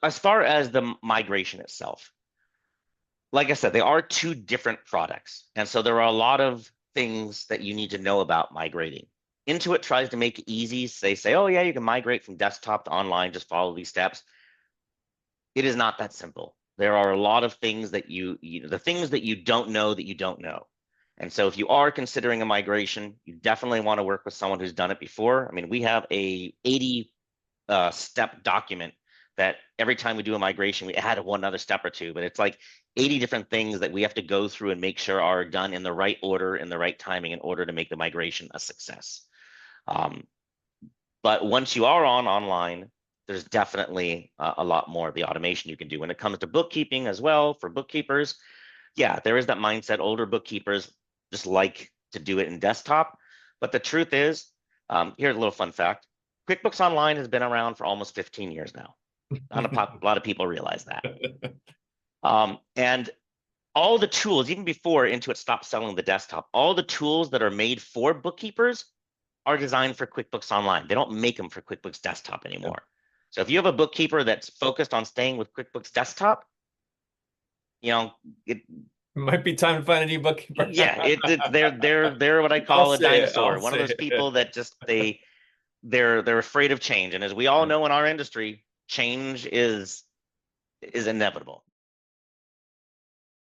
As far as the migration itself, like I said, they are two different products. And so there are a lot of things that you need to know about migrating. Intuit tries to make it easy. They say, oh, yeah, you can migrate from desktop to online, just follow these steps. It is not that simple. There are a lot of things that the things that you don't know that you don't know. And so if you are considering a migration, you definitely want to work with someone who's done it before. I mean, we have a 80 step document that every time we do a migration, we add one other step or two, but it's like 80 different things that we have to go through and make sure are done in the right order, in the right timing, in order to make the migration a success. But once you are online, there's definitely a lot more of the automation you can do. When it comes to bookkeeping as well, for bookkeepers, yeah, there is that mindset. Older bookkeepers just like to do it in desktop. But the truth is, here's a little fun fact. QuickBooks Online has been around for almost 15 years now. Not a lot of people realize that. And all the tools, even before Intuit stopped selling the desktop, all the tools that are made for bookkeepers are designed for QuickBooks Online. They don't make them for QuickBooks Desktop anymore. So if you have a bookkeeper that's focused on staying with QuickBooks Desktop, it might be time to find a new bookkeeper. Yeah, they're what I call a dinosaur. One of those people that just they're afraid of change. And as we all know in our industry, change is inevitable.